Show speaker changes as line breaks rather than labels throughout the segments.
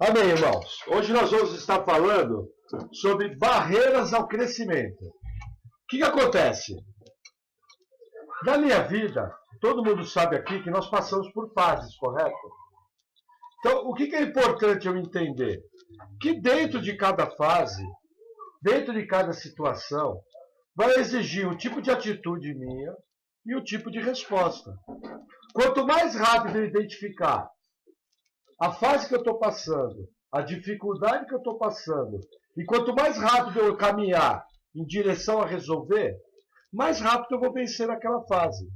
Amém, irmãos? Hoje nós vamos estar falando sobre barreiras ao crescimento. O que acontece? Na minha vida, todo mundo sabe aqui que nós passamos por fases, correto? Então, o que é importante eu entender? Que dentro de cada fase, dentro de cada situação, vai exigir um tipo de atitude minha e um tipo de resposta. Quanto mais rápido eu identificar a fase que eu estou passando, a dificuldade que eu estou passando, e quanto mais rápido eu caminhar em direção a resolver, mais rápido eu vou vencer aquela fase.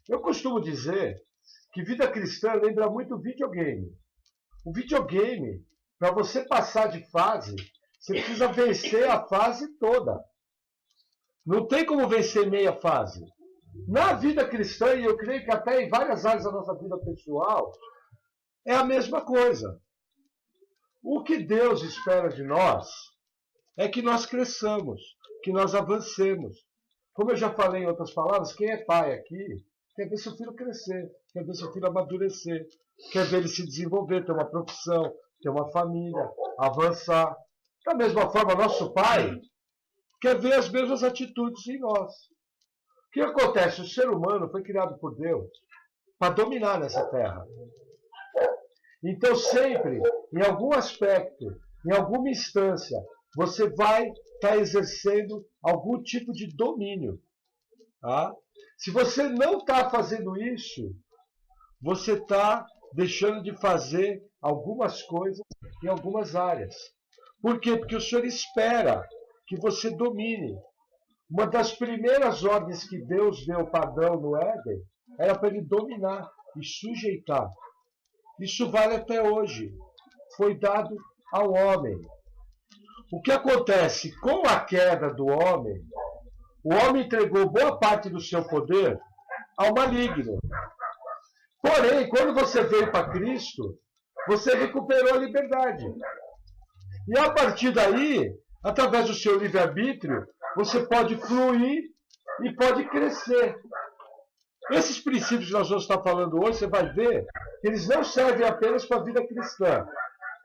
Eu costumo dizer que vida cristã lembra muito videogame. O videogame, para você passar de fase, você precisa vencer a fase toda. Não tem como vencer meia fase. Na vida cristã, e eu creio que até em várias áreas da nossa vida pessoal, é a mesma coisa. O que Deus espera de nós é que nós cresçamos, que nós avancemos. Como eu já falei em outras palavras, quem é pai aqui quer ver seu filho crescer, quer ver seu filho amadurecer, quer ver ele se desenvolver, ter uma profissão, ter uma família, avançar. Da mesma forma, nosso pai quer ver as mesmas atitudes em nós. O que acontece? O ser humano foi criado por Deus para dominar nessa terra. Então, sempre, em algum aspecto, em alguma instância, você vai estar exercendo algum tipo de domínio. Tá? Se você não está fazendo isso, você está deixando de fazer algumas coisas em algumas áreas. Por quê? Porque o Senhor espera que você domine. Uma das primeiras ordens que Deus deu para Adão no Éden era para ele dominar e sujeitar. Isso vale até hoje. Foi dado ao homem. O que acontece? Com a queda do homem, o homem entregou boa parte do seu poder ao maligno. Porém, quando você veio para Cristo, você recuperou a liberdade. E a partir daí, através do seu livre-arbítrio, você pode fluir e pode crescer. Esses princípios que nós vamos estar falando hoje, você vai ver que eles não servem apenas para a vida cristã.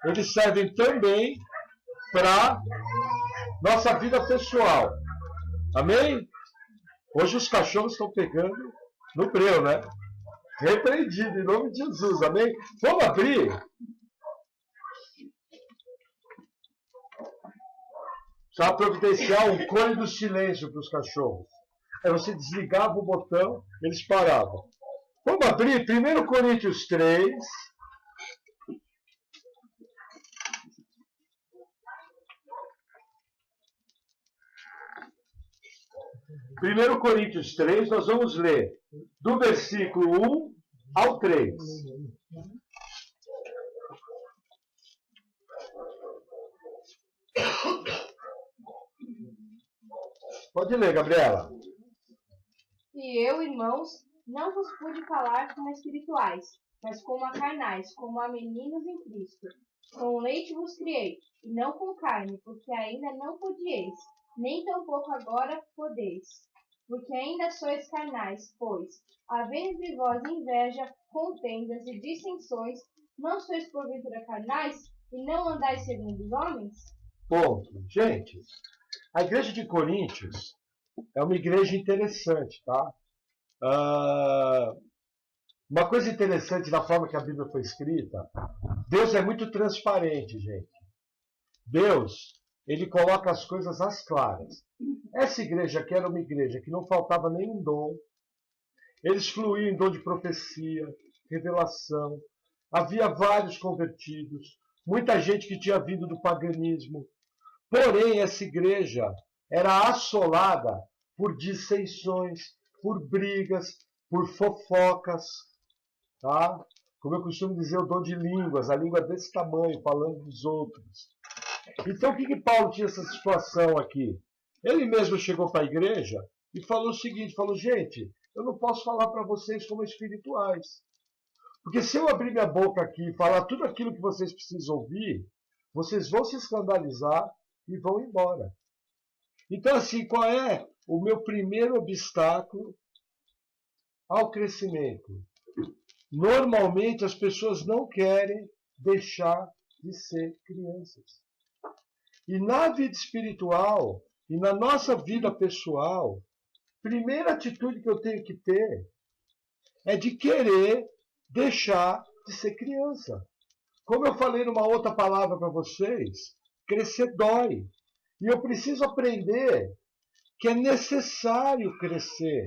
Eles servem também para nossa vida pessoal. Amém? Hoje os cachorros estão pegando no breu, né? Repreendido, em nome de Jesus. Amém? Vamos abrir. Só providenciar um cone do silêncio para os cachorros. Aí você desligava o botão, eles paravam. Vamos abrir 1 Coríntios 3. Primeiro Coríntios 3, nós vamos ler do versículo 1 ao 3. Pode ler, Gabriela.
E eu, irmãos, não vos pude falar como espirituais, mas como a carnais, como a meninos em Cristo. Com leite vos criei, e não com carne, porque ainda não podieis, nem tampouco agora podeis. Porque ainda sois carnais, pois, havendo de vós inveja, contendas e dissensões, não sois porventura carnais, e não andais segundo os homens?
Ponto. Gente, a igreja de Coríntios é uma igreja interessante, tá? Uma coisa interessante da forma que a Bíblia foi escrita, Deus é muito transparente, gente. Deus, ele coloca as coisas às claras. Essa igreja aqui era uma igreja que não faltava nenhum dom. Eles fluíam em dom de profecia, revelação. Havia vários convertidos, muita gente que tinha vindo do paganismo. Porém, essa igreja era assolada por dissensões, por brigas, por fofocas. Tá? Como eu costumo dizer, o dom de línguas, a língua desse tamanho, falando dos outros. Então, o que Paulo tinha essa situação aqui? Ele mesmo chegou para a igreja e falou o seguinte, falou, gente, eu não posso falar para vocês como espirituais. Porque se eu abrir minha boca aqui e falar tudo aquilo que vocês precisam ouvir, vocês vão se escandalizar e vão embora. Então, assim, qual é o meu primeiro obstáculo ao crescimento? Normalmente, as pessoas não querem deixar de ser crianças. E na vida espiritual e na nossa vida pessoal, a primeira atitude que eu tenho que ter é de querer deixar de ser criança. Como eu falei numa outra palavra para vocês, crescer dói. E eu preciso aprender que é necessário crescer.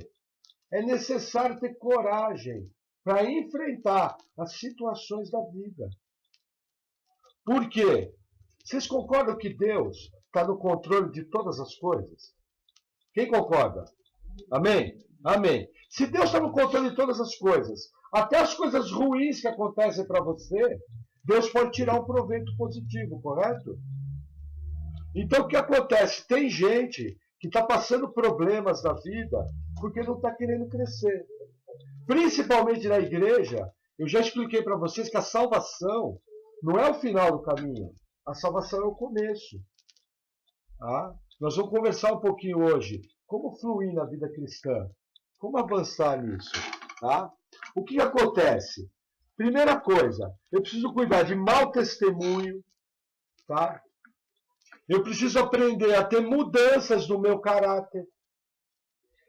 É necessário ter coragem para enfrentar as situações da vida. Por quê? Vocês concordam que Deus está no controle de todas as coisas? Quem concorda? Amém? Amém. Se Deus está no controle de todas as coisas, até as coisas ruins que acontecem para você, Deus pode tirar um proveito positivo, correto? Então o que acontece? Tem gente que está passando problemas na vida porque não está querendo crescer. Principalmente na igreja, eu já expliquei para vocês que a salvação não é o final do caminho. A salvação é o começo. Tá? Nós vamos conversar um pouquinho hoje. Como fluir na vida cristã? Como avançar nisso? Tá? O que acontece? Primeira coisa, eu preciso cuidar de mau testemunho. Tá? Eu preciso aprender a ter mudanças no meu caráter.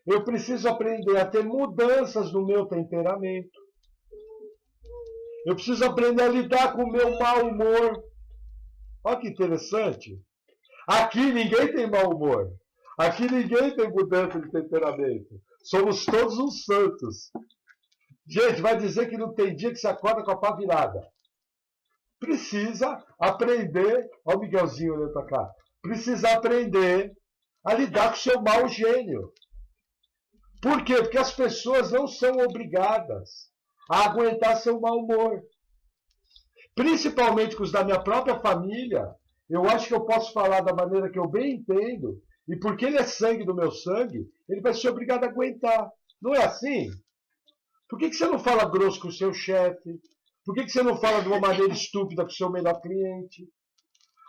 Eu preciso aprender a ter mudanças no meu temperamento. Eu preciso aprender a lidar com o meu mau humor. Olha que interessante. Aqui ninguém tem mau humor. Aqui ninguém tem mudança de temperamento. Somos todos uns santos. Gente, vai dizer que não tem dia que se acorda com a pá virada. Precisa aprender. Olha o Miguelzinho olhando para cá. Precisa aprender a lidar com o seu mau gênio. Por quê? Porque as pessoas não são obrigadas a aguentar seu mau humor. Principalmente com os da minha própria família, eu acho que eu posso falar da maneira que eu bem entendo, e porque ele é sangue do meu sangue, ele vai ser obrigado a aguentar. Não é assim? Por que você não fala grosso com o seu chefe? Por que você não fala de uma maneira estúpida com o seu melhor cliente?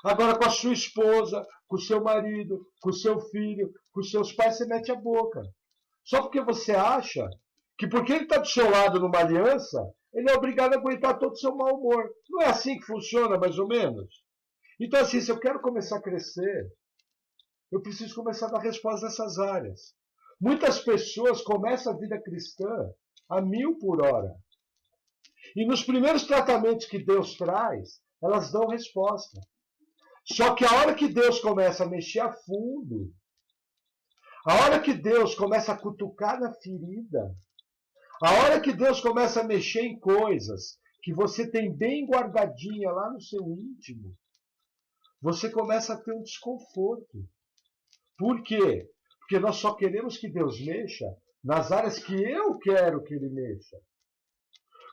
Agora com a sua esposa, com o seu marido, com o seu filho, com os seus pais, você mete a boca. Só porque você acha que porque ele está do seu lado numa aliança, ele é obrigado a aguentar todo o seu mau humor. Não é assim que funciona, mais ou menos? Então, assim, se eu quero começar a crescer, eu preciso começar a dar resposta nessas áreas. Muitas pessoas começam a vida cristã a 1000 por hora. E nos primeiros tratamentos que Deus traz, elas dão resposta. Só que a hora que Deus começa a mexer a fundo, a hora que Deus começa a cutucar na ferida, a hora que Deus começa a mexer em coisas que você tem bem guardadinha lá no seu íntimo, você começa a ter um desconforto. Por quê? Porque nós só queremos que Deus mexa nas áreas que eu quero que Ele mexa.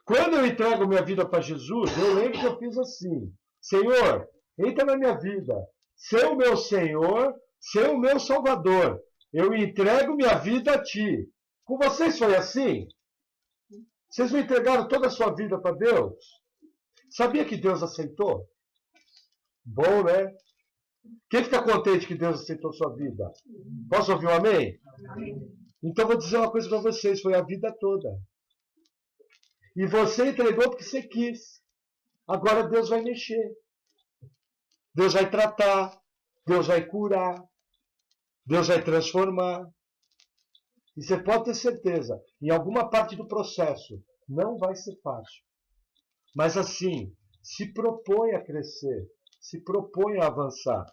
Quando eu entrego minha vida para Jesus, eu lembro que eu fiz assim: Senhor, entra na minha vida, ser o meu Senhor, ser o meu Salvador. Eu entrego minha vida a Ti. Com vocês foi assim? Vocês não entregaram toda a sua vida para Deus? Sabia que Deus aceitou? Bom, né? Quem está contente que Deus aceitou sua vida? Posso ouvir um amém? Então vou dizer uma coisa para vocês, foi a vida toda. E você entregou porque você quis. Agora Deus vai mexer. Deus vai tratar. Deus vai curar. Deus vai transformar. E você pode ter certeza, em alguma parte do processo, não vai ser fácil. Mas assim, se propõe a crescer. Se propõe a avançar.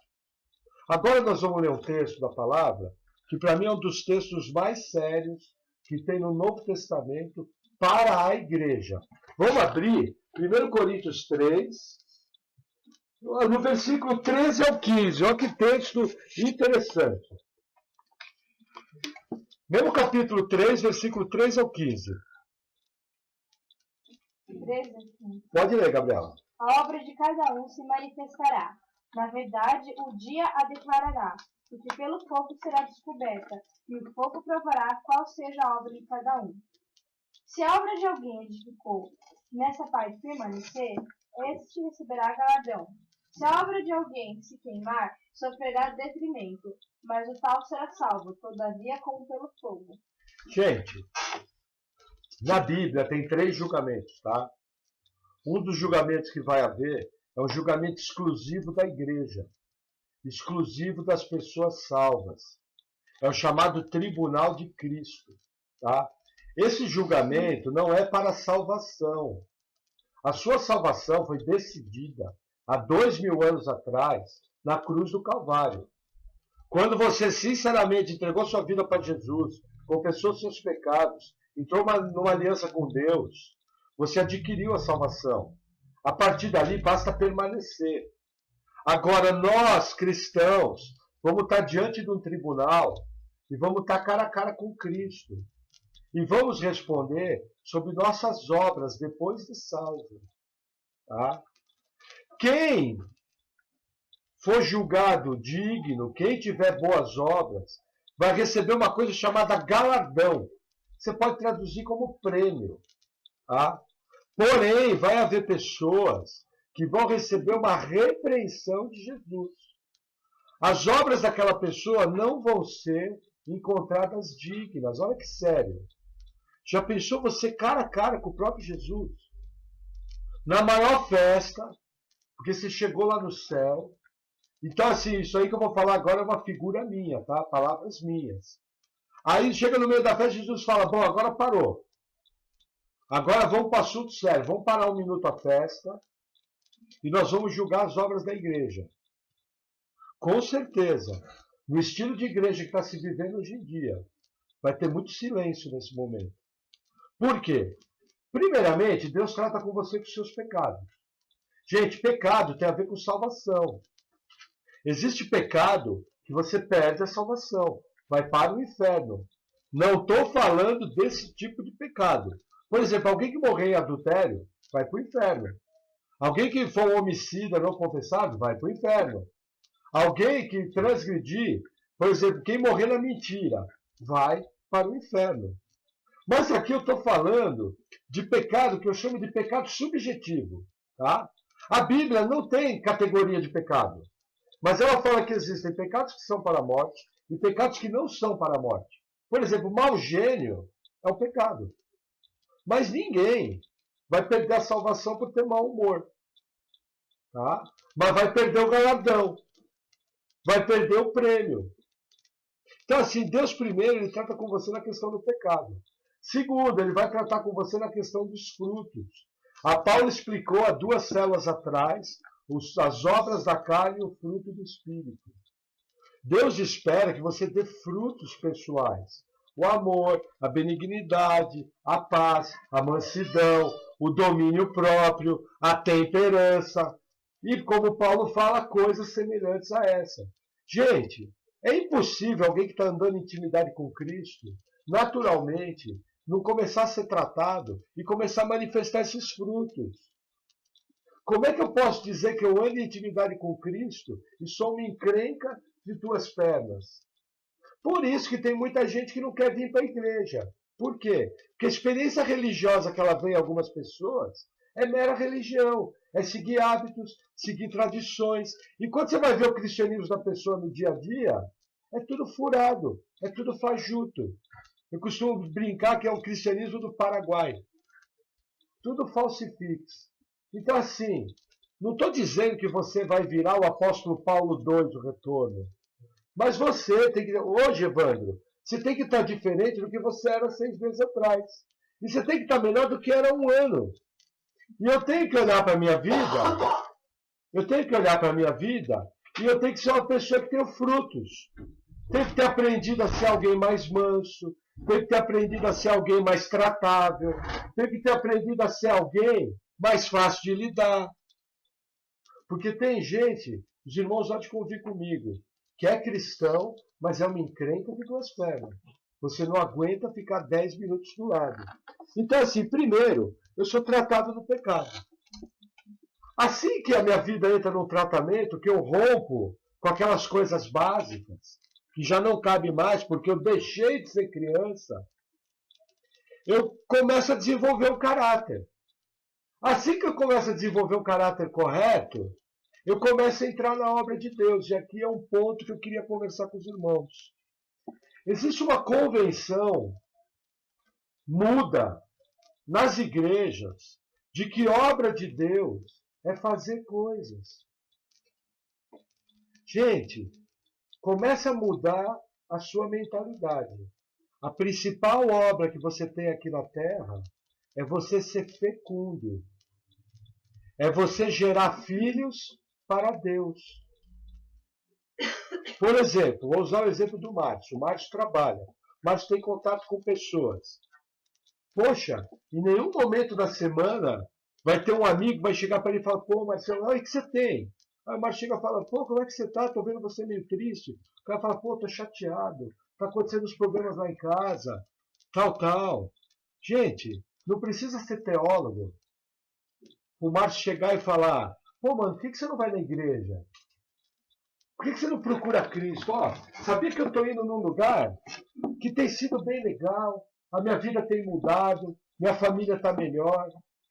Agora nós vamos ler um texto da palavra, que para mim é um dos textos mais sérios que tem no Novo Testamento para a igreja. Vamos abrir 1 Coríntios 3, no versículo 13 ao 15. Olha que texto interessante. Mesmo capítulo 3, versículo 13 ao 15.
13 ao 15.
Pode ler, Gabriela.
A obra de cada um se manifestará. Na verdade, o dia a declarará, porque pelo fogo será descoberta, e o fogo provará qual seja a obra de cada um. Se a obra de alguém edificou, nessa parte permanecer, este receberá galardão. Se a obra de alguém se queimar, sofrerá detrimento, mas o tal será salvo, todavia como pelo fogo.
Gente, na Bíblia tem 3 julgamentos, tá? Um dos julgamentos que vai haver É um julgamento exclusivo da igreja, exclusivo das pessoas salvas. É o chamado tribunal de Cristo. Tá? Esse julgamento não é para a salvação. A sua salvação foi decidida há 2000 anos atrás, na cruz do Calvário. Quando você sinceramente entregou sua vida para Jesus, confessou seus pecados, entrou numa aliança com Deus, você adquiriu a salvação. A partir dali, basta permanecer. Agora, nós, cristãos, vamos estar diante de um tribunal e vamos estar cara a cara com Cristo. E vamos responder sobre nossas obras depois de salvo. Tá? Quem for julgado digno, quem tiver boas obras, vai receber uma coisa chamada galardão. Você pode traduzir como prêmio. Tá? Porém, vai haver pessoas que vão receber uma repreensão de Jesus. As obras daquela pessoa não vão ser encontradas dignas. Olha que sério. Já pensou você cara a cara com o próprio Jesus? Na maior festa, porque você chegou lá no céu. Então, assim, isso aí que eu vou falar agora é uma figura minha, tá? Palavras minhas. Aí chega no meio da festa, Jesus fala, bom, agora parou. Agora vamos para o assunto sério. Vamos parar um minuto a festa e nós vamos julgar as obras da igreja. Com certeza, no estilo de igreja que está se vivendo hoje em dia, vai ter muito silêncio nesse momento. Por quê? Primeiramente, Deus trata com você com os seus pecados. Gente, pecado tem a ver com salvação. Existe pecado que você perde a salvação, vai para o inferno. Não estou falando desse tipo de pecado. Por exemplo, alguém que morrer em adultério vai para o inferno. Alguém que for um homicida não confessado vai para o inferno. Alguém que transgredir, por exemplo, quem morrer na mentira, vai para o inferno. Mas aqui eu estou falando de pecado que eu chamo de pecado subjetivo. Tá? A Bíblia não tem categoria de pecado. Mas ela fala que existem pecados que são para a morte e pecados que não são para a morte. Por exemplo, mau gênio é um pecado. Mas ninguém vai perder a salvação por ter mau humor. Tá? Mas vai perder o galardão. Vai perder o prêmio. Então, assim, Deus primeiro, ele trata com você na questão do pecado. Segundo, ele vai tratar com você na questão dos frutos. A Paulo explicou há 2 células atrás as obras da carne e o fruto do Espírito. Deus espera que você dê frutos pessoais. O amor, a benignidade, a paz, a mansidão, o domínio próprio, a temperança. E, como Paulo fala, coisas semelhantes a essa. Gente, é impossível alguém que está andando em intimidade com Cristo, naturalmente, não começar a ser tratado e começar a manifestar esses frutos. Como é que eu posso dizer que eu ando em intimidade com Cristo e sou uma encrenca de 2 pernas? Por isso que tem muita gente que não quer vir para a igreja. Por quê? Porque a experiência religiosa que ela vê em algumas pessoas é mera religião. É seguir hábitos, seguir tradições. E quando você vai ver o cristianismo da pessoa no dia a dia, é tudo furado, é tudo fajuto. Eu costumo brincar que é o cristianismo do Paraguai. Tudo falsifix. Então, assim, não estou dizendo que você vai virar o apóstolo Paulo II, o retorno. Mas você tem que... Hoje, Evandro, você tem que estar diferente do que você era 6 meses atrás. E você tem que estar melhor do que era 1 ano. E eu tenho que olhar para a minha vida, e eu tenho que ser uma pessoa que tenha frutos. Tenho que ter aprendido a ser alguém mais manso, tenho que ter aprendido a ser alguém mais tratável, tenho que ter aprendido a ser alguém mais fácil de lidar. Porque tem gente, os irmãos há de convir comigo, que é cristão, mas é uma encrenca de 2 pernas. Você não aguenta ficar 10 minutos do lado. Então, assim, primeiro, eu sou tratado no pecado. Assim que a minha vida entra num tratamento, que eu rompo com aquelas coisas básicas, que já não cabe mais, porque eu deixei de ser criança, eu começo a desenvolver um caráter. Assim que eu começo a desenvolver um caráter correto, eu começo a entrar na obra de Deus. E aqui é um ponto que eu queria conversar com os irmãos. Existe uma convenção muda nas igrejas de que obra de Deus é fazer coisas. Gente, comece a mudar a sua mentalidade. A principal obra que você tem aqui na Terra é você ser fecundo. É você gerar filhos para Deus. Por exemplo, vou usar o exemplo do Márcio. O Márcio trabalha. O Márcio tem contato com pessoas. Poxa, em nenhum momento da semana vai ter um amigo que vai chegar para ele e falar: pô, Marcelo, o que você tem? Aí o Márcio chega e fala: pô, como é que você tá? Tô vendo você meio triste. O cara fala: pô, tô chateado. Tá acontecendo uns problemas lá em casa. Tal, tal. Gente, não precisa ser teólogo. O Márcio chegar e falar: pô, mano, por que você não vai na igreja? Por que você não procura Cristo? Ó, sabia que eu estou indo num lugar que tem sido bem legal, a minha vida tem mudado, minha família está melhor,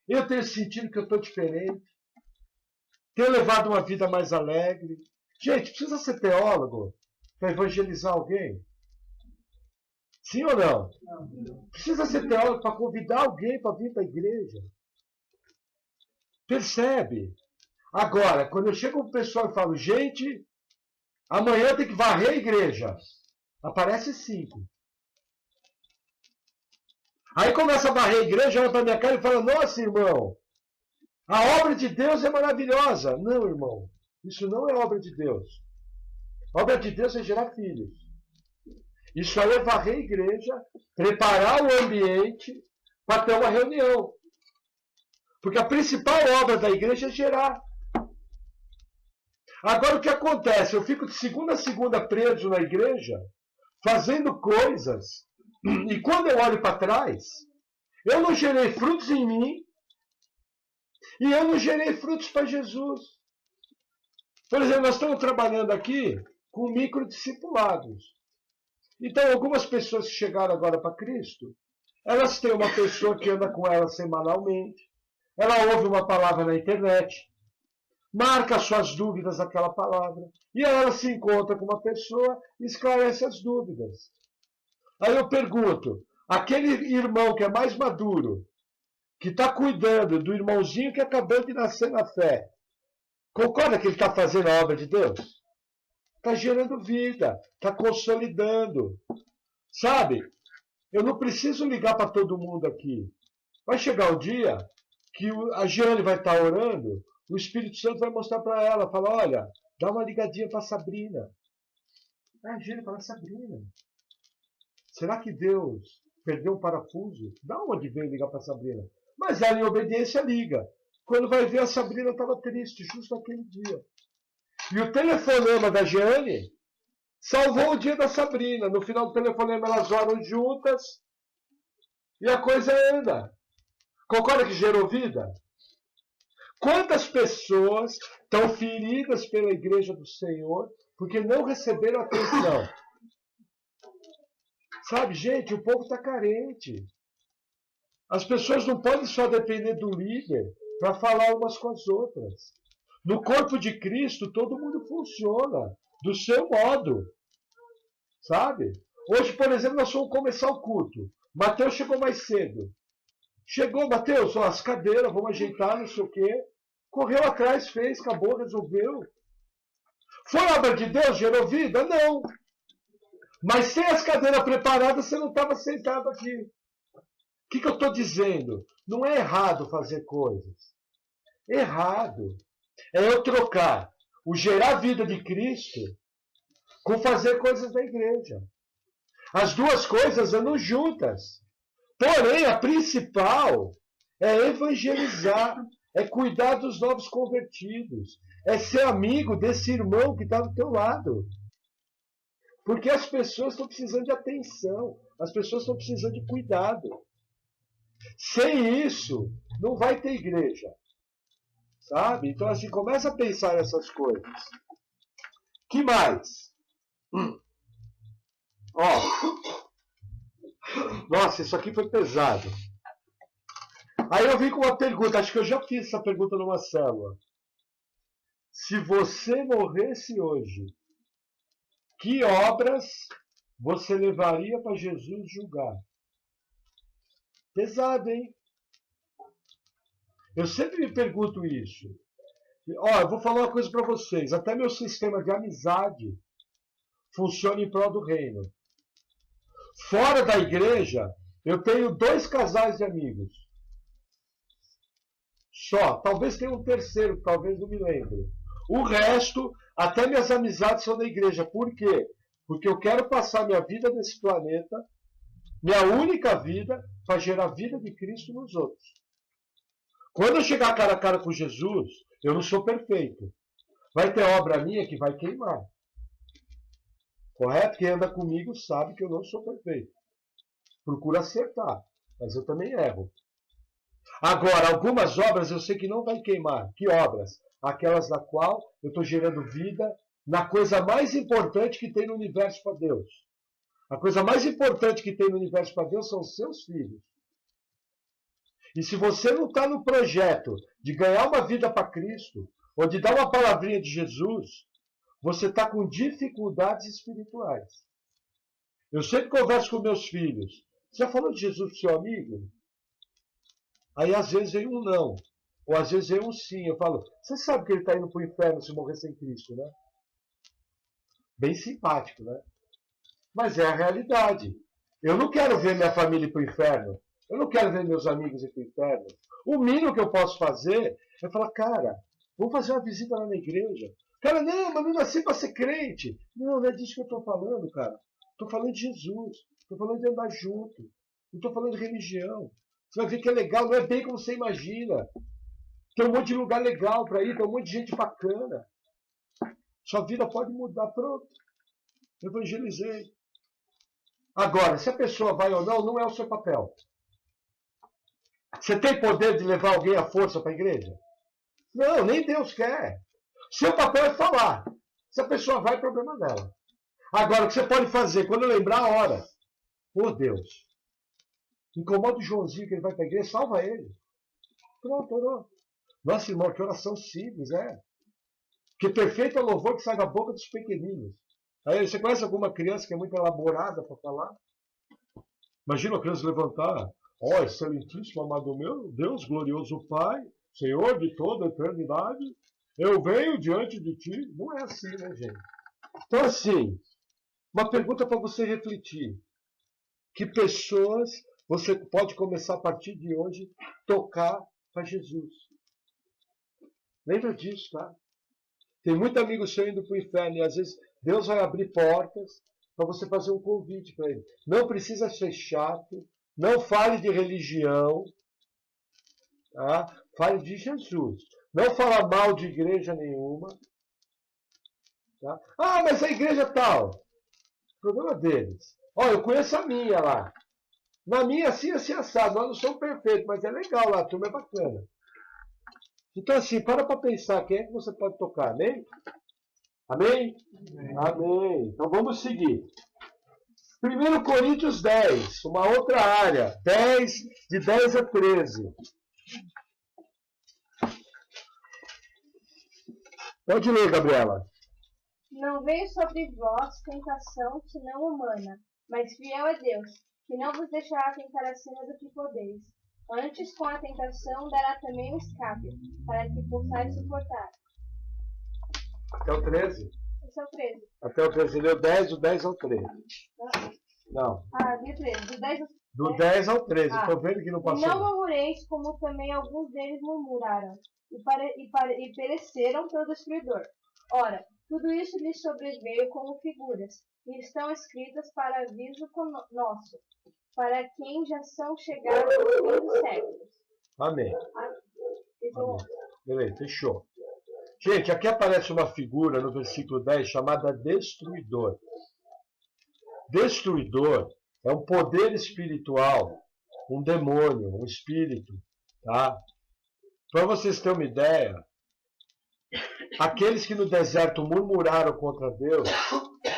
eu tenho sentido que eu estou diferente, tenho levado uma vida mais alegre. Gente, precisa ser teólogo para evangelizar alguém? Sim ou não? Precisa ser teólogo para convidar alguém para vir para a igreja? Percebe? Agora, quando eu chego com o pessoal e falo: gente, amanhã tem que varrer a igreja. Aparece 5. Aí começa a varrer a igreja, olha para minha cara e fala: nossa, irmão, a obra de Deus é maravilhosa. Não, irmão, isso não é obra de Deus. A obra de Deus é gerar filhos. Isso aí é varrer a igreja, preparar o ambiente para ter uma reunião. Porque a principal obra da igreja é gerar. Agora o que acontece? Eu fico de segunda a segunda preso na igreja, fazendo coisas, e quando eu olho para trás, eu não gerei frutos em mim, e eu não gerei frutos para Jesus. Por exemplo, nós estamos trabalhando aqui com microdiscipulados. Então, algumas pessoas que chegaram agora para Cristo, elas têm uma pessoa que anda com elas semanalmente, ela ouve uma palavra na internet, marca suas dúvidas naquela palavra, e ela se encontra com uma pessoa e esclarece as dúvidas. Aí eu pergunto: aquele irmão que é mais maduro, que está cuidando do irmãozinho que acabou de nascer na fé, concorda que ele está fazendo a obra de Deus? Está gerando vida, está consolidando. Sabe? Eu não preciso ligar para todo mundo aqui. Vai chegar o dia que a Jeane vai estar orando, o Espírito Santo vai mostrar para ela, falar: olha, dá uma ligadinha para a Sabrina. Aí a Jeane fala: Sabrina, será que Deus perdeu um parafuso? Da onde veio ligar para a Sabrina? Mas ela, em obediência, liga. Quando vai ver, a Sabrina estava triste, justo naquele dia. E o telefonema da Jeane salvou o dia da Sabrina. No final do telefonema, elas oram juntas e a coisa anda. Concorda que gerou vida? Quantas pessoas estão feridas pela igreja do Senhor porque não receberam atenção? Sabe, gente, o povo está carente. As pessoas não podem só depender do líder para falar umas com as outras. No corpo de Cristo, todo mundo funciona do seu modo. Sabe? Hoje, por exemplo, nós vamos começar o culto. Mateus chegou mais cedo. Chegou, Mateus, ó, as cadeiras, vamos ajeitar, não sei o quê. Correu atrás, fez, acabou, resolveu. Foi obra de Deus? Gerou vida? Não. Mas sem as cadeiras preparadas, você não estava sentado aqui. O que eu estou dizendo? Não é errado fazer coisas. Errado é eu trocar o gerar vida de Cristo com fazer coisas da igreja. As duas coisas andam juntas. Porém, a principal é evangelizar, é cuidar dos novos convertidos, é ser amigo desse irmão que está do teu lado. Porque as pessoas estão precisando de atenção, as pessoas estão precisando de cuidado. Sem isso, não vai ter igreja. Sabe? Então, assim, começa a pensar nessas coisas. Que mais? Ó. Nossa, isso aqui foi pesado. Aí eu vim com uma pergunta, acho que eu já fiz essa pergunta numa célula. Se você morresse hoje, que obras você levaria para Jesus julgar? Pesado, hein? Eu sempre me pergunto isso. Ó, eu vou falar uma coisa para vocês. Até meu sistema de amizade funciona em prol do reino. Fora da igreja, eu tenho 2 casais de amigos. Só. Talvez tenha um terceiro, talvez não me lembre. O resto, até minhas amizades são da igreja. Por quê? Porque eu quero passar minha vida nesse planeta, minha única vida, para gerar a vida de Cristo nos outros. Quando eu chegar cara a cara com Jesus, eu não sou perfeito. Vai ter obra minha que vai queimar. Correto? Quem anda comigo sabe que eu não sou perfeito. Procuro acertar, mas eu também erro. Agora, algumas obras eu sei que não vai queimar. Que obras? Aquelas na qual eu estou gerando vida na coisa mais importante que tem no universo para Deus. A coisa mais importante que tem no universo para Deus são os seus filhos. E se você não está no projeto de ganhar uma vida para Cristo, ou de dar uma palavrinha de Jesus, você está com dificuldades espirituais. Eu sempre converso com meus filhos. Você já falou de Jesus para o seu amigo? Aí às vezes vem um não. Ou às vezes vem um sim. Eu falo, você sabe que ele está indo para o inferno se morrer sem Cristo, né? Bem simpático, né? Mas é a realidade. Eu não quero ver minha família ir para o inferno. Eu não quero ver meus amigos ir para o inferno. O mínimo que eu posso fazer é falar, cara, vamos fazer uma visita lá na igreja. Cara, não, mas não nasci para ser crente. Não é disso que eu estou falando, cara. Estou falando de Jesus. Estou falando de andar junto. Não estou falando de religião. Você vai ver que é legal, não é bem como você imagina. Tem um monte de lugar legal para ir, tem um monte de gente bacana. Sua vida pode mudar, pronto. Evangelizei. Agora, se a pessoa vai ou não, não é o seu papel. Você tem poder de levar alguém à força para a igreja? Não, nem Deus quer. Seu papel é falar. Se a pessoa vai, é problema dela. Agora, o que você pode fazer? Quando lembrar a hora. Ô Deus, incomoda o Joãozinho que ele vai para a igreja, salva ele. Pronto, orou. Nossa, irmão, que oração simples, é. Que perfeito é o louvor que sai da boca dos pequeninos. Aí, você conhece alguma criança que é muito elaborada para falar? Imagina a criança levantar. Ó, excelentíssimo, amado meu, Deus, glorioso Pai, Senhor de toda a eternidade, eu venho diante de Ti. Não é assim, né, gente? Então, assim, uma pergunta para você refletir. Que pessoas você pode começar a partir de hoje tocar para Jesus? Lembra disso, tá? Tem muito amigo seu indo para o inferno e às vezes Deus vai abrir portas para você fazer um convite para ele. Não precisa ser chato, não fale de religião, tá? Fale de Jesus. Não fala mal de igreja nenhuma. Tá? Ah, mas a igreja tal. Problema deles. Ó, eu conheço a minha lá. Na minha, assim assado. Nós não somos perfeitos, mas é legal lá, a turma é bacana. Então, assim, para pensar quem é que você pode tocar, amém? Amém? Amém. Amém. Então vamos seguir. 1 Coríntios 10, uma outra área. 10, de 10 a 13. Pode ler, Gabriela.
Não veio sobre vós tentação senão humana, mas fiel é Deus, que não vos deixará tentar acima do que podeis. Antes, com a tentação, dará também o escape, para que possais suportar.
Até o 13?
Esse é o 13.
Até o 13. Ele leu 10, do 10 ao 13. Não.
Ah, do 13. Do 10 ao 13.
Do 10 ao 13. Estou vendo que não passou.
E não murmureis, como também alguns deles murmuraram, e pereceram pelo destruidor. Ora, tudo isso lhes sobreveio como figuras, e estão escritas para aviso nosso, para quem já são chegados os fins dos séculos.
Amém.
Amém.
Beleza, fechou. Gente, aqui aparece uma figura no versículo 10 chamada destruidor. Destruidor é um poder espiritual, um demônio, um espírito. Tá? Para vocês terem uma ideia, aqueles que no deserto murmuraram contra Deus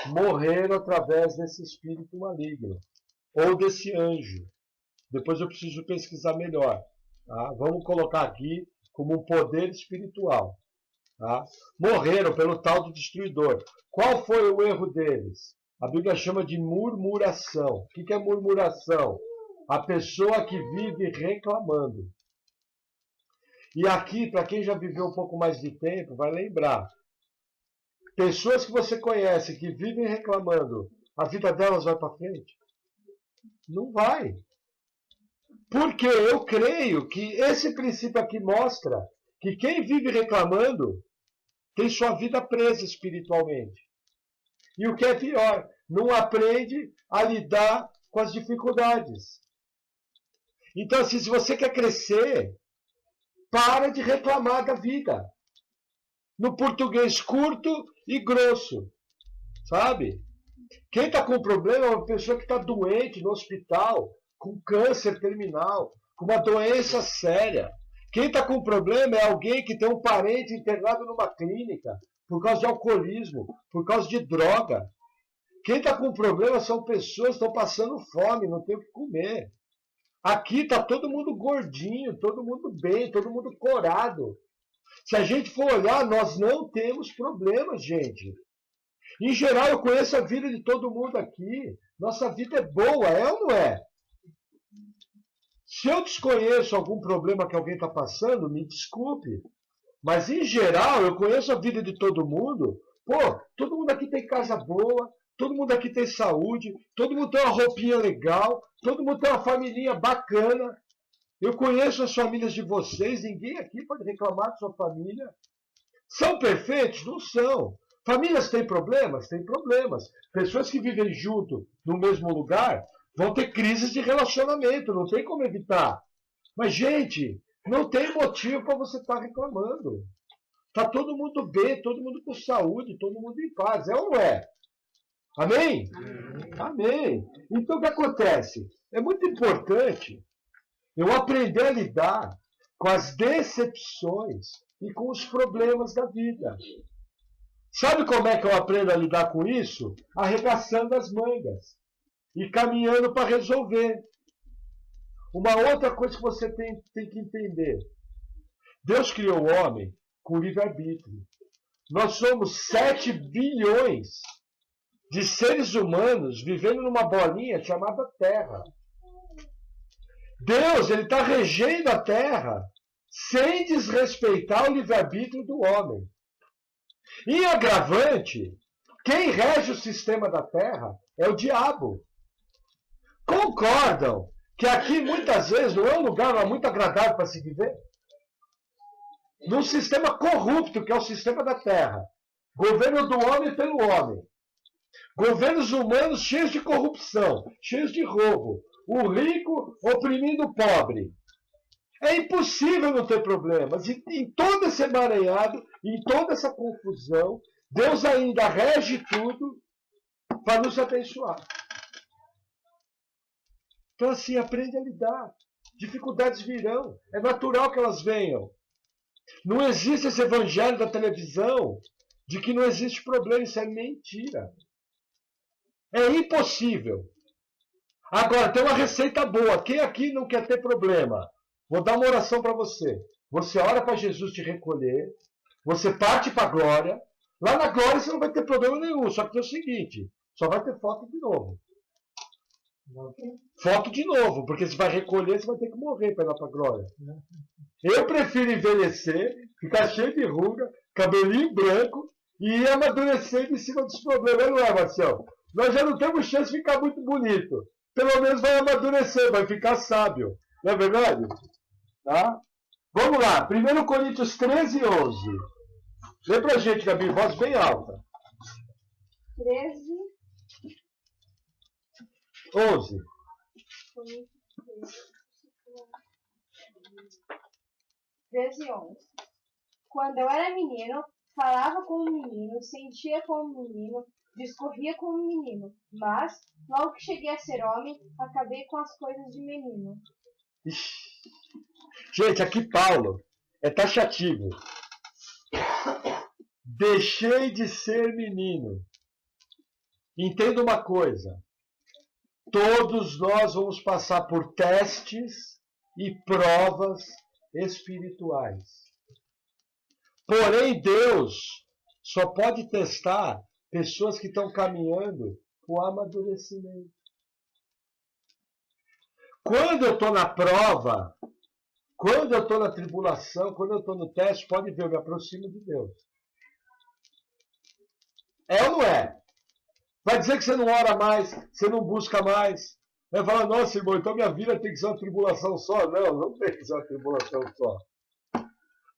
morreram através desse espírito maligno ou desse anjo. Depois eu preciso pesquisar melhor. Tá? Vamos colocar aqui como um poder espiritual. Tá? Morreram pelo tal do destruidor. Qual foi o erro deles? A Bíblia chama de murmuração. O que é murmuração? A pessoa que vive reclamando. E aqui, para quem já viveu um pouco mais de tempo, vai lembrar. Pessoas que você conhece que vivem reclamando, a vida delas vai para frente? Não vai. Porque eu creio que esse princípio aqui mostra que quem vive reclamando tem sua vida presa espiritualmente. E o que é pior, não aprende a lidar com as dificuldades. Então, assim, se você quer crescer, para de reclamar da vida. No português curto e grosso, sabe? Quem está com problema é uma pessoa que está doente no hospital, com câncer terminal, com uma doença séria. Quem está com problema é alguém que tem um parente internado numa clínica por causa de alcoolismo, por causa de droga. Quem está com problema são pessoas que estão passando fome, não tem o que comer. Aqui está todo mundo gordinho, todo mundo bem, todo mundo corado. Se a gente for olhar, nós não temos problemas, gente. Em geral, eu conheço a vida de todo mundo aqui. Nossa vida é boa, é ou não é? Se eu desconheço algum problema que alguém está passando, me desculpe. Mas, em geral, eu conheço a vida de todo mundo. Pô, todo mundo aqui tem casa boa, todo mundo aqui tem saúde, todo mundo tem uma roupinha legal, todo mundo tem uma família bacana. Eu conheço as famílias de vocês, ninguém aqui pode reclamar de sua família. São perfeitos? Não são. Famílias têm problemas? Têm problemas. Pessoas que vivem junto no mesmo lugar vão ter crises de relacionamento, não tem como evitar. Mas, gente, não tem motivo para você estar reclamando. Está todo mundo bem, todo mundo com saúde, todo mundo em paz. É ou não é? Amém? Amém. Então, o que acontece? É muito importante eu aprender a lidar com as decepções e com os problemas da vida. Sabe como é que eu aprendo a lidar com isso? Arregaçando as mangas e caminhando para resolver. Uma outra coisa que você tem que entender. Deus criou o homem com livre-arbítrio. Nós somos 7 bilhões de seres humanos vivendo numa bolinha chamada Terra. Deus, ele está regendo a Terra sem desrespeitar o livre-arbítrio do homem. Em agravante, quem rege o sistema da Terra é o diabo. Concordam que aqui muitas vezes não é um lugar muito agradável para se viver? Num sistema corrupto, que é o sistema da Terra. Governo do homem pelo homem. Governos humanos cheios de corrupção, cheios de roubo. O rico oprimindo o pobre. É impossível não ter problemas. E em todo esse emaranhado, em toda essa confusão, Deus ainda rege tudo para nos abençoar. Então, assim, aprende a lidar. Dificuldades virão. É natural que elas venham. Não existe esse evangelho da televisão de que não existe problema. Isso é mentira. É impossível. Agora, tem uma receita boa. Quem aqui não quer ter problema? Vou dar uma oração para você. Você ora para Jesus te recolher. Você parte para a glória. Lá na glória você não vai ter problema nenhum. Só que tem o seguinte. Só vai ter foto de novo. Foto de novo. Porque se vai recolher, você vai ter que morrer para ir lá para a glória. Eu prefiro envelhecer, ficar cheio de ruga, cabelinho branco e ir amadurecendo em cima dos problemas. Não é, Marcelo? Nós já não temos chance de ficar muito bonito. Pelo menos vai amadurecer, vai ficar sábio. Não é verdade? Tá? Vamos lá. 1 Coríntios 13 e 11. Lê pra gente, Gabi, voz bem alta.
13.
11.
Coríntios 13, 11. Quando eu era menino, falava como menino, sentia como menino, discorria como menino, mas, logo que cheguei a ser homem, acabei com as coisas de menino.
Gente, aqui Paulo é taxativo. Deixei de ser menino. Entenda uma coisa. Todos nós vamos passar por testes e provas espirituais. Porém, Deus só pode testar pessoas que estão caminhando para o amadurecimento. Quando eu estou na prova, Quando eu estou na tribulação, quando eu estou no teste, pode ver, eu me aproximo de Deus. É ou não é? Vai dizer que você não ora mais, você não busca mais. Vai falar, nossa, irmão, então minha vida tem que ser uma tribulação só. Não, não tem que ser uma tribulação só.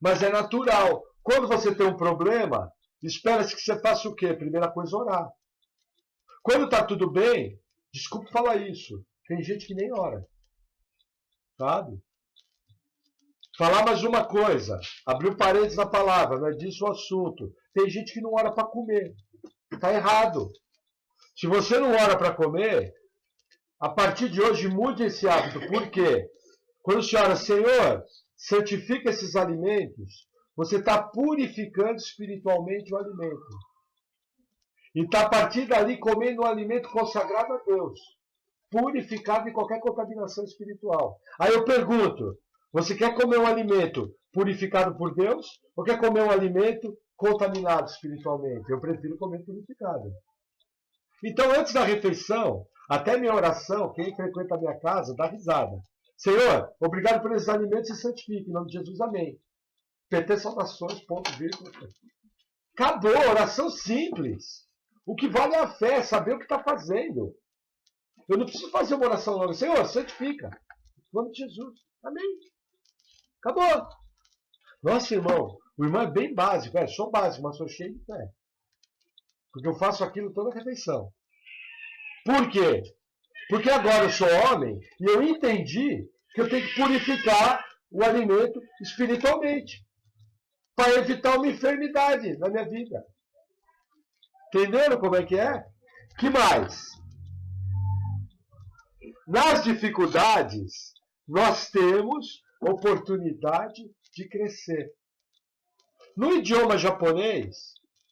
Mas é natural. Quando você tem um problema, espera-se que você faça o quê? Primeira coisa, orar. Quando está tudo bem, desculpe falar isso, tem gente que nem ora. Sabe? Falar mais uma coisa, abrir um parênteses na palavra, não é disso o assunto. Tem gente que não ora para comer. Está errado. Se você não ora para comer, a partir de hoje mude esse hábito. Por quê? Quando você ora, Senhor, santifica esses alimentos, você está purificando espiritualmente o alimento. E está a partir dali comendo um alimento consagrado a Deus, purificado de qualquer contaminação espiritual. Aí eu pergunto, você quer comer um alimento purificado por Deus ou quer comer um alimento contaminado espiritualmente? Eu prefiro comer purificado. Então, antes da refeição, até minha oração, quem frequenta a minha casa, dá risada. Senhor, obrigado por esses alimentos e santifique. Em nome de Jesus, amém. PT saudações, ponto, vírgula. Acabou, oração simples. O que vale é a fé, saber o que está fazendo. Eu não preciso fazer uma oração longa. Senhor, santifica. Em nome de Jesus, amém. Acabou. Nossa, irmão, o irmão é bem básico. Sou básico, mas sou cheio de fé. Porque eu faço aquilo toda a refeição. Por quê? Porque agora eu sou homem e eu entendi que eu tenho que purificar o alimento espiritualmente para evitar uma enfermidade na minha vida. Entenderam como é? Que mais? Nas dificuldades, nós temos oportunidade de crescer. No idioma japonês,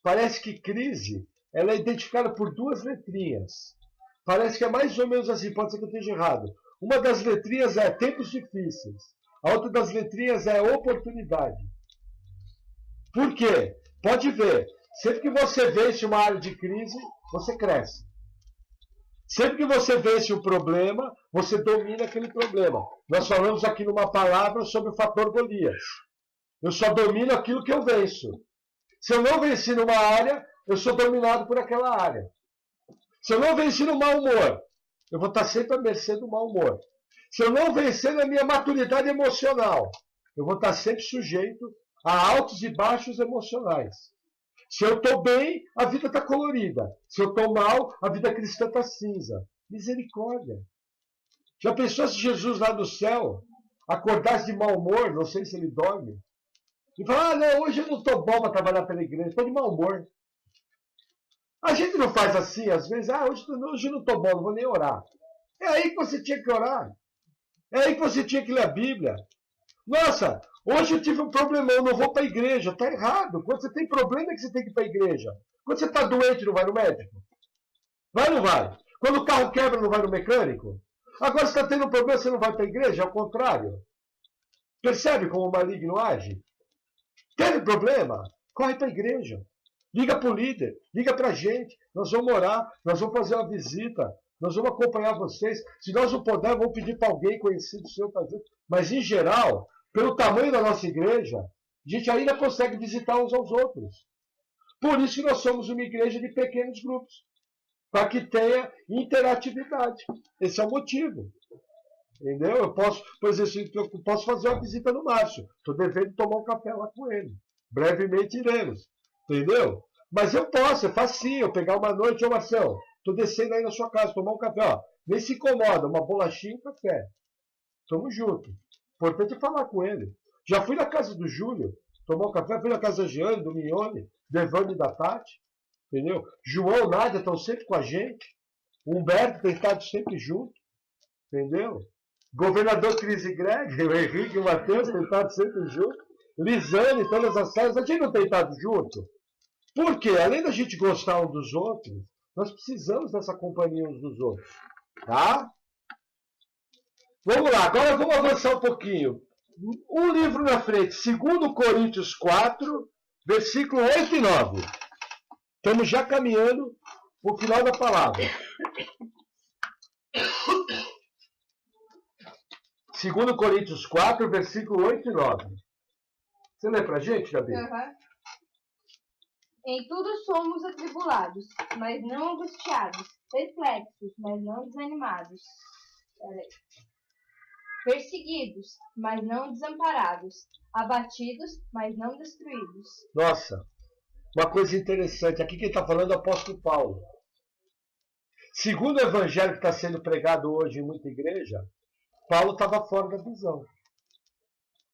parece que crise ela é identificada por duas letrinhas. Parece que é mais ou menos assim, pode ser que eu esteja errado. Uma das letrinhas é tempos difíceis. A outra das letrinhas é oportunidade. Por quê? Pode ver. Sempre que você vence uma área de crise, você cresce. Sempre que você vence um problema, você domina aquele problema. Nós falamos aqui numa palavra sobre o fator Golias. Eu só domino aquilo que eu venço. Se eu não venci numa área, eu sou dominado por aquela área. Se eu não venci no mau humor, eu vou estar sempre à mercê do mau humor. Se eu não vencer na minha maturidade emocional, eu vou estar sempre sujeito a altos e baixos emocionais. Se eu estou bem, a vida está colorida. Se eu estou mal, a vida cristã está cinza. Misericórdia. Já pensou se Jesus lá do céu acordasse de mau humor, não sei se ele dorme, e falar, não, hoje eu não estou bom para trabalhar pela igreja, estou de mau humor. A gente não faz assim, às vezes, hoje eu não estou bom, não vou nem orar. É aí que você tinha que orar. É aí que você tinha que ler a Bíblia. Nossa, hoje eu tive um problema, eu não vou para a igreja. Está errado. Quando você tem problema é que você tem que ir para a igreja. Quando você está doente, não vai no médico? Vai ou não vai? Quando o carro quebra, não vai no mecânico? Agora você está tendo um problema, você não vai para a igreja? É o contrário. Percebe como o maligno age? Teve problema? Corre para a igreja. Liga para o líder, liga para a gente. Nós vamos orar, nós vamos fazer uma visita, nós vamos acompanhar vocês. Se nós não pudermos, vamos pedir para alguém conhecido seu fazer. Mas, em geral, pelo tamanho da nossa igreja, a gente ainda consegue visitar uns aos outros. Por isso que nós somos uma igreja de pequenos grupos, para que tenha interatividade. Esse é o motivo. Entendeu? Eu posso, por exemplo, eu posso fazer uma visita no Márcio. Estou devendo tomar um café lá com ele. Brevemente iremos. Entendeu? Mas eu posso, é facinho, eu pegar uma noite, ô Marcelo, estou descendo aí na sua casa, tomar um café, ó. Nem se incomoda, uma bolachinha e um café. Tamo junto. Importante é falar com ele. Já fui na casa do Júlio, tomar um café, fui na casa da Jeane, do Mione, do Evandro e da Tati. Entendeu? João, Nádia estão sempre com a gente. O Humberto tem estado sempre junto. Entendeu? Governador Cris e Greg, o Henrique e o Matheus têm estado sempre junto. Lisane, todas as casas, a gente não tem estado junto. Por quê? Além da gente gostar um dos outros, nós precisamos dessa companhia uns dos outros. Tá? Vamos lá, agora vamos avançar um pouquinho. Um livro na frente, 2 Coríntios 4, versículo 8 e 9. Estamos já caminhando para o final da palavra. 2 Coríntios 4, versículo 8 e 9. Você lê pra gente, Gabi?
Uhum. Em tudo somos atribulados, mas não angustiados, perplexos, mas não desanimados. Perseguidos, mas não desamparados, abatidos, mas não destruídos.
Nossa, uma coisa interessante. Aqui quem está falando é o apóstolo Paulo. Segundo o evangelho que está sendo pregado hoje em muita igreja, Paulo estava fora da visão.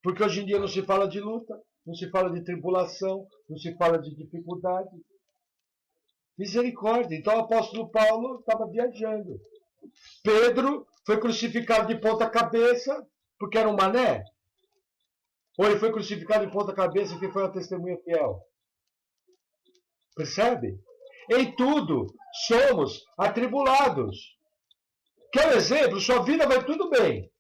Porque hoje em dia não se fala de luta, não se fala de tribulação, não se fala de dificuldade. Misericórdia. Então o apóstolo Paulo estava viajando. Pedro foi crucificado de ponta cabeça porque era um mané? Ou ele foi crucificado de ponta cabeça porque foi uma testemunha fiel? Percebe? Em tudo somos atribulados. Quer um exemplo? Sua vida vai tudo bem.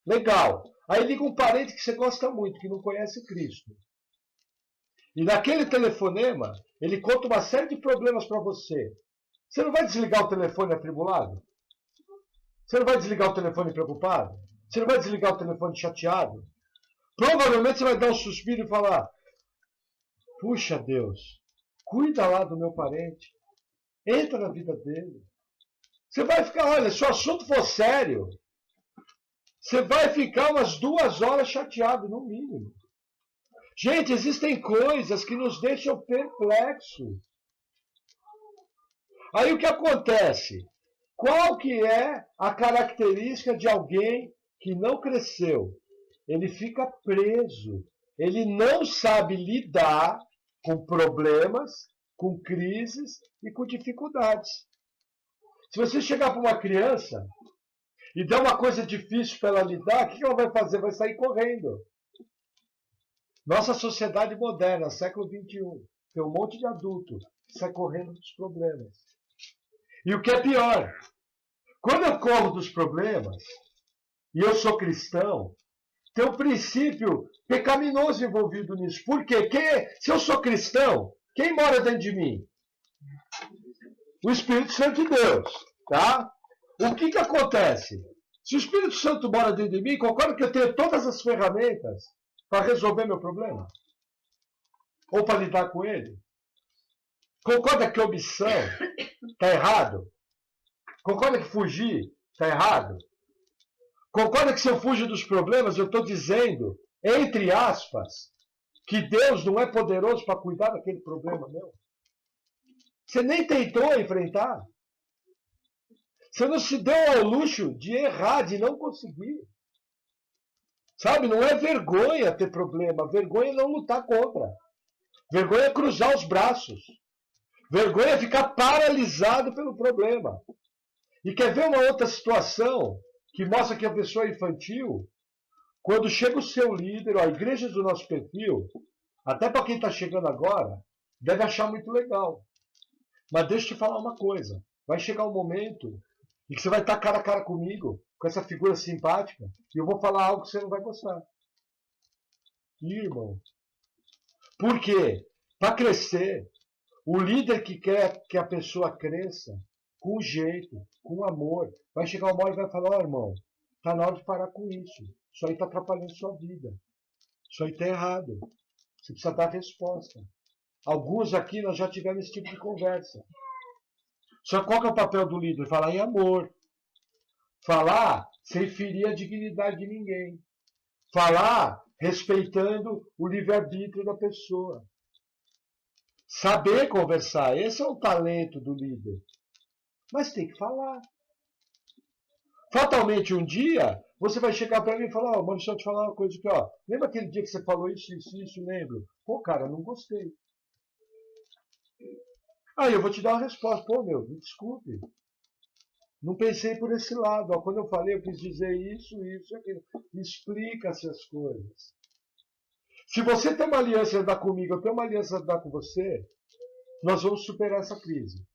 Legal. Aí liga um parente que você gosta muito, que não conhece Cristo. E naquele telefonema, ele conta uma série de problemas para você. Você não vai desligar o telefone atribulado? Você não vai desligar o telefone preocupado? Você não vai desligar o telefone chateado? Provavelmente você vai dar um suspiro e falar: puxa Deus, cuida lá do meu parente. Entra na vida dele. Você vai ficar, olha, se o assunto for sério, você vai ficar umas 2 horas chateado, no mínimo. Gente, existem coisas que nos deixam perplexos. Aí o que acontece? Qual que é a característica de alguém que não cresceu? Ele fica preso. Ele não sabe lidar com problemas, com crises e com dificuldades. Se você chegar para uma criança e der uma coisa difícil para ela lidar, o que ela vai fazer? Vai sair correndo. Nossa sociedade moderna, século XXI, tem um monte de adulto que sai correndo dos problemas. E o que é pior, quando eu corro dos problemas, e eu sou cristão, tem um princípio pecaminoso envolvido nisso. Por quê? Se eu sou cristão, quem mora dentro de mim? O Espírito Santo de Deus. Tá? O que acontece? Se o Espírito Santo mora dentro de mim, concorda que eu tenho todas as ferramentas para resolver meu problema? Ou para lidar com ele? Concorda que omissão está errado? Concorda que fugir está errado? Concorda que se eu fujo dos problemas, eu estou dizendo, entre aspas, que Deus não é poderoso para cuidar daquele problema meu? Você nem tentou enfrentar. Você não se deu ao luxo de errar, de não conseguir. Sabe, não é vergonha ter problema. Vergonha é não lutar contra. Vergonha é cruzar os braços. Vergonha é ficar paralisado pelo problema. E quer ver uma outra situação que mostra que a pessoa é infantil? Quando chega o seu líder, a igreja do nosso perfil, até para quem está chegando agora, deve achar muito legal. Mas deixa eu te falar uma coisa. Vai chegar um momento em que você vai estar cara a cara comigo, com essa figura simpática, e eu vou falar algo que você não vai gostar. Irmão. Por quê? Para crescer, o líder que quer que a pessoa cresça, com jeito, com amor, vai chegar uma hora e vai falar: ó, irmão, está na hora de parar com isso. Isso aí está atrapalhando sua vida. Isso aí está errado. Você precisa dar resposta. Alguns aqui nós já tivemos esse tipo de conversa. Só qual que é o papel do líder? Falar em amor. Falar sem ferir a dignidade de ninguém. Falar respeitando o livre-arbítrio da pessoa. Saber conversar. Esse é o talento do líder. Mas tem que falar. Fatalmente um dia, você vai chegar para mim e falar: ó, mano, deixa eu te falar uma coisa aqui, ó. Lembra aquele dia que você falou isso, lembro? Pô, cara, não gostei. Aí eu vou te dar uma resposta. Pô, meu, me desculpe. Não pensei por esse lado. Ó, quando eu falei, eu quis dizer isso, aquilo. Explica-se as coisas. Se você tem uma aliança e andar comigo, eu tenho uma aliança e andar com você, nós vamos superar essa crise.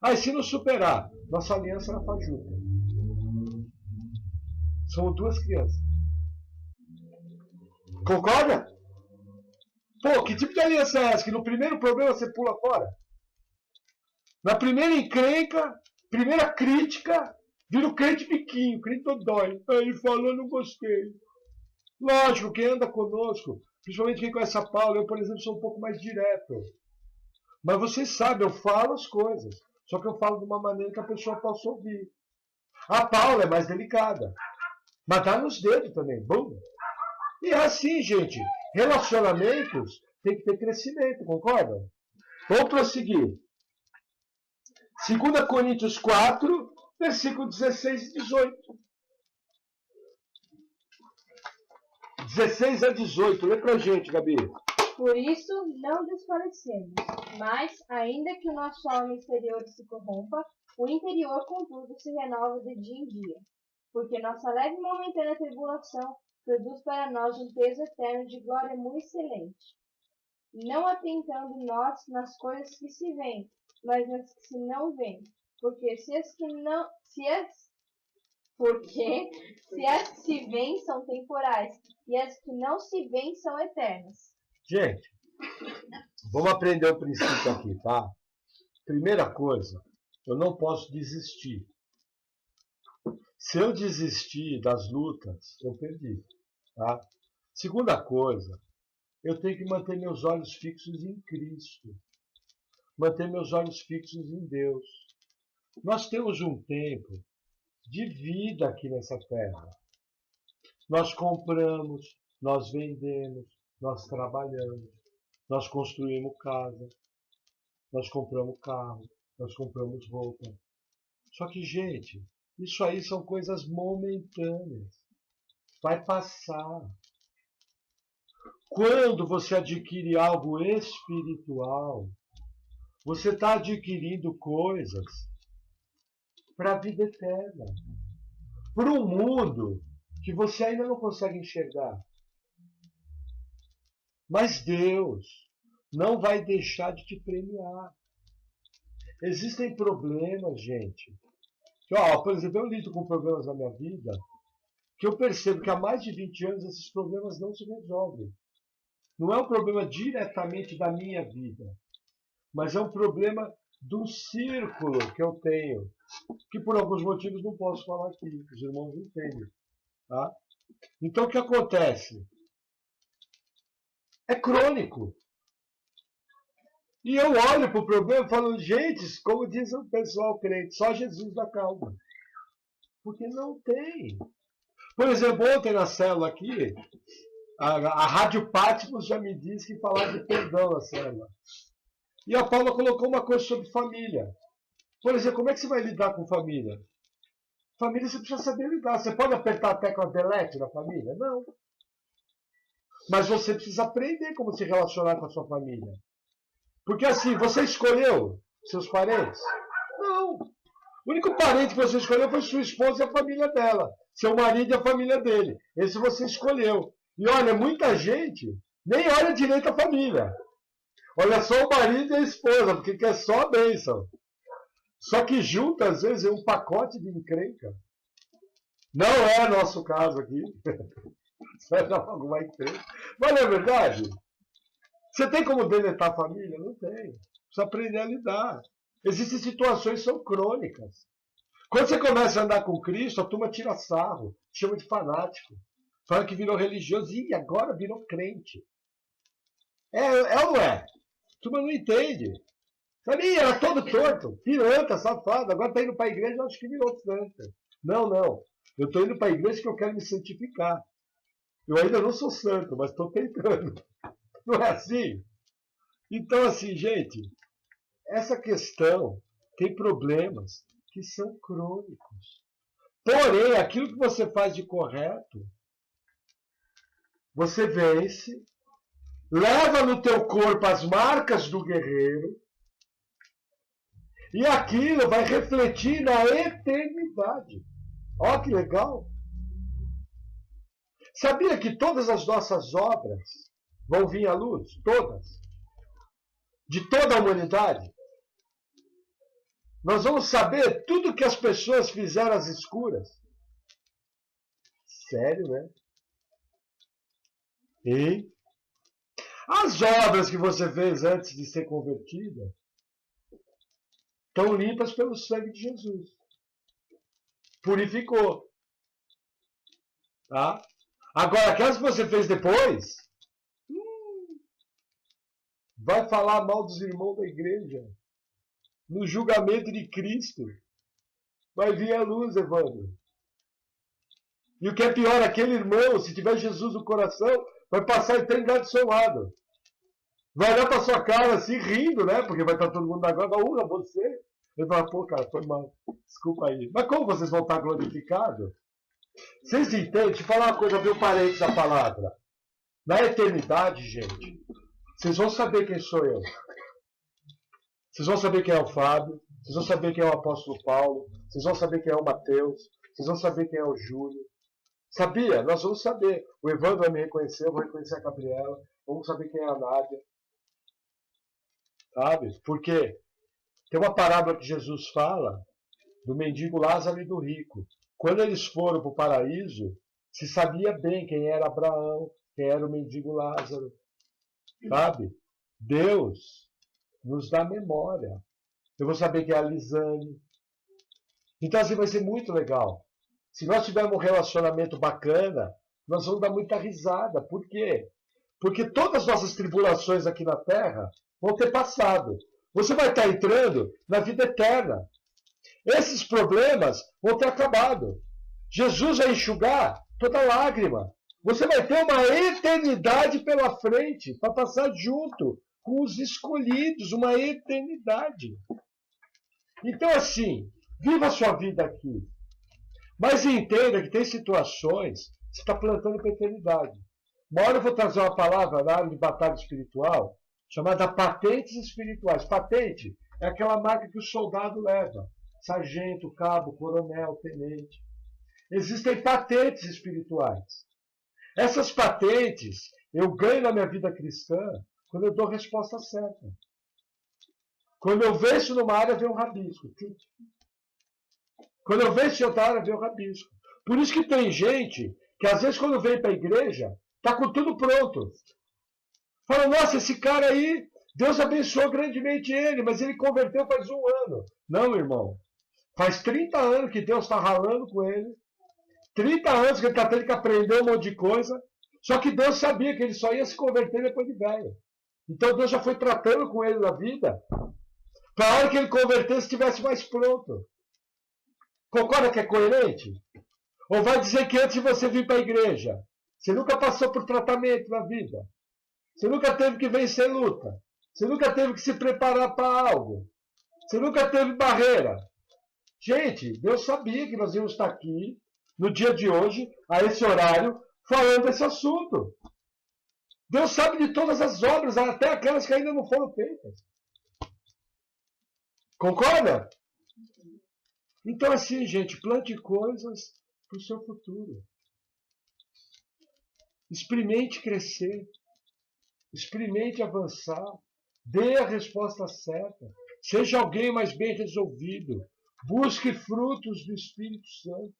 Aí, se não superar, nossa aliança é fajuta. São 2 crianças. Concorda? Pô, que tipo de aliança é essa? Que no primeiro problema você pula fora? Na primeira encrenca, primeira crítica, Vira o crente biquinho, crente dodói. Aí ele falou, não gostei. Lógico, quem anda conosco, principalmente quem conhece a Paula, eu, por exemplo, sou um pouco mais direto. Mas vocês sabem, eu falo as coisas. Só que eu falo de uma maneira que a pessoa possa ouvir. A Paula é mais delicada. Mas dá nos dedos também. Bum. E é assim, gente. Relacionamentos tem que ter crescimento, concordam? Vamos prosseguir. 2 Coríntios 4, versículo 16 e 18. 16 a 18. Lê pra gente, Gabi.
Por isso não desfalecemos, mas, ainda que o nosso homem exterior se corrompa, o interior, contudo, se renova de dia em dia. Porque nossa leve e momentânea tribulação produz para nós um peso eterno de glória muito excelente. Não atentando nós nas coisas que se veem, mas nas que se não veem. Porque se as que se veem são temporais, e as que não se veem são eternas.
Gente, vamos aprender o princípio aqui, tá? Primeira coisa, eu não posso desistir. Se eu desistir das lutas, eu perdi, tá? Segunda coisa, eu tenho que manter meus olhos fixos em Cristo. Manter meus olhos fixos em Deus. Nós temos um tempo de vida aqui nessa terra. Nós compramos, nós vendemos, nós trabalhamos, nós construímos casa, nós compramos carro, nós compramos roupa. Só que, gente, isso aí são coisas momentâneas. Vai passar. Quando você adquire algo espiritual, você está adquirindo coisas para a vida eterna. Para um mundo que você ainda não consegue enxergar. Mas Deus não vai deixar de te premiar. Existem problemas, gente. Por exemplo, eu lido com problemas na minha vida que eu percebo que há mais de 20 anos esses problemas não se resolvem. Não é um problema diretamente da minha vida, mas é um problema do círculo que eu tenho, que por alguns motivos não posso falar aqui, os irmãos entendem. Tá? Então o que acontece? É crônico. E eu olho para o problema e falo, gente, como diz o pessoal crente, só Jesus dá calma. Porque não tem. Por exemplo, ontem na célula aqui, a Rádio Patmos já me disse que falava de perdão na célula. E a Paula colocou uma coisa sobre família. Por exemplo, como é que você vai lidar com família? Família você precisa saber lidar. Você pode apertar a tecla delete na família? Não. Mas você precisa aprender como se relacionar com a sua família. Porque assim, você escolheu seus parentes? Não. O único parente que você escolheu foi sua esposa e a família dela. Seu marido e a família dele. Esse você escolheu. E olha, muita gente nem olha direito a família. Olha só o marido e a esposa, porque quer só a bênção. Só que junta, às vezes, é um pacote de encrenca. Não é nosso caso aqui. Vai dar alguma encrenca. Mas não é verdade? Você tem como deletar a família? Não tem. Precisa aprender a lidar. Existem situações que são crônicas. Quando você começa a andar com Cristo, a turma tira sarro, chama de fanático. Fala que virou religioso e agora virou crente. É ou não é? A turma não entende. Ih, era todo torto, pilantra, safado. Agora está indo para a igreja e acho que virou santo. Não. Eu estou indo para a igreja porque eu quero me santificar. Eu ainda não sou santo, mas estou tentando. Não é assim? Então, assim, gente, essa questão tem problemas que são crônicos. Porém, aquilo que você faz de correto, você vence, leva no teu corpo as marcas do guerreiro, e aquilo vai refletir na eternidade. Olha que legal! Sabia que todas as nossas obras vão vir à luz? Todas. De toda a humanidade. Nós vamos saber tudo que as pessoas fizeram às escuras. Sério, né? E as obras que você fez antes de ser convertida estão limpas pelo sangue de Jesus. Purificou. Tá? Agora, aquelas que você fez depois, vai falar mal dos irmãos da igreja. No julgamento de Cristo. Vai vir a luz, Evandro. E o que é pior, aquele irmão, se tiver Jesus no coração, vai passar a eternidade do seu lado. Vai olhar para sua cara assim, rindo, né? Porque vai estar todo mundo na glória, você. Ele vai falar, pô, cara, foi mal. Desculpa aí. Mas como vocês vão estar glorificados? Vocês entendem? Deixa eu falar uma coisa, abrir um parênteses da palavra. Na eternidade, gente, vocês vão saber quem sou eu. Vocês vão saber quem é o Fábio. Vocês vão saber quem é o apóstolo Paulo. Vocês vão saber quem é o Mateus. Vocês vão saber quem é o Júlio. Sabia? Nós vamos saber. O Evandro vai me reconhecer, eu vou reconhecer a Gabriela. Vamos saber quem é a Nádia. Sabe? Porque tem uma parábola que Jesus fala do mendigo Lázaro e do rico. Quando eles foram para o paraíso, se sabia bem quem era Abraão, quem era o mendigo Lázaro. Sabe? Deus nos dá memória. Eu vou saber quem é a Lisane. Então assim vai ser muito legal. Se nós tivermos um relacionamento bacana, nós vamos dar muita risada. Por quê? Porque todas as nossas tribulações aqui na Terra vão ter passado. Você vai estar entrando na vida eterna. Esses problemas vão ter acabado. Jesus vai enxugar toda lágrima. Você vai ter uma eternidade pela frente para passar junto com os escolhidos. Uma eternidade. Então assim, viva a sua vida aqui. Mas entenda que tem situações que você está plantando para a eternidade. Uma hora eu vou trazer uma palavra na área de batalha espiritual chamada patentes espirituais. Patente é aquela marca que o soldado leva. Sargento, cabo, coronel, tenente. Existem patentes espirituais. Essas patentes eu ganho na minha vida cristã quando eu dou a resposta certa. Quando eu venço numa área, vem um rabisco. Quando eu venço em outra área, vem um rabisco. Por isso que tem gente que às vezes quando vem para a igreja, está com tudo pronto. Fala, nossa, esse cara aí, Deus abençoou grandemente ele, mas ele converteu faz 1 ano. Não, irmão. Faz 30 anos que Deus está ralando com ele. 30 anos que ele está tendo que aprender um monte de coisa. Só que Deus sabia que ele só ia se converter depois de velho. Então Deus já foi tratando com ele na vida, para a hora que ele convertesse, estivesse mais pronto. Concorda que é coerente? Ou vai dizer que antes de você vir para a igreja, você nunca passou por tratamento na vida? Você nunca teve que vencer luta? Você nunca teve que se preparar para algo? Você nunca teve barreira? Gente, Deus sabia que nós íamos estar aqui, no dia de hoje, a esse horário, falando desse assunto. Deus sabe de todas as obras, até aquelas que ainda não foram feitas. Concorda? Então assim, gente, plante coisas para o seu futuro. Experimente crescer. Experimente avançar. Dê a resposta certa. Seja alguém mais bem resolvido. Busque frutos do Espírito Santo.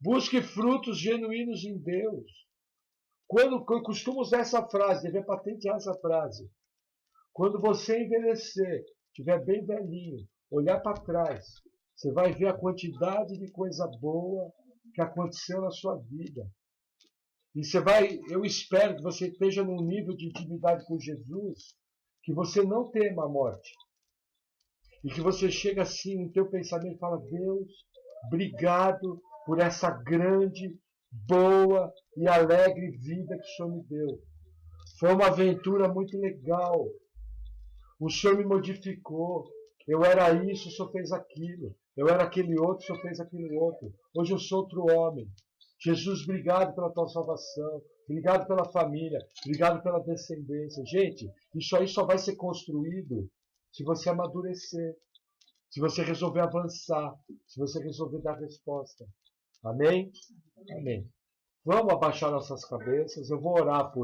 Busque frutos genuínos em Deus. Quando eu costumo usar essa frase, deveria patentear essa frase. Quando você envelhecer, estiver bem velhinho, olhar para trás, você vai ver a quantidade de coisa boa que aconteceu na sua vida. E você vai, eu espero que você esteja num nível de intimidade com Jesus, que você não tema a morte. E que você chega assim no teu pensamento e fala, Deus, obrigado por essa grande, boa e alegre vida que o Senhor me deu. Foi uma aventura muito legal. O Senhor me modificou. Eu era isso, o Senhor fez aquilo. Eu era aquele outro, o Senhor fez aquele outro. Hoje eu sou outro homem. Jesus, obrigado pela tua salvação. Obrigado pela família. Obrigado pela descendência. Gente, isso aí só vai ser construído se você amadurecer. Se você resolver avançar. Se você resolver dar resposta. Amém? Amém. Vamos abaixar nossas cabeças. Eu vou orar por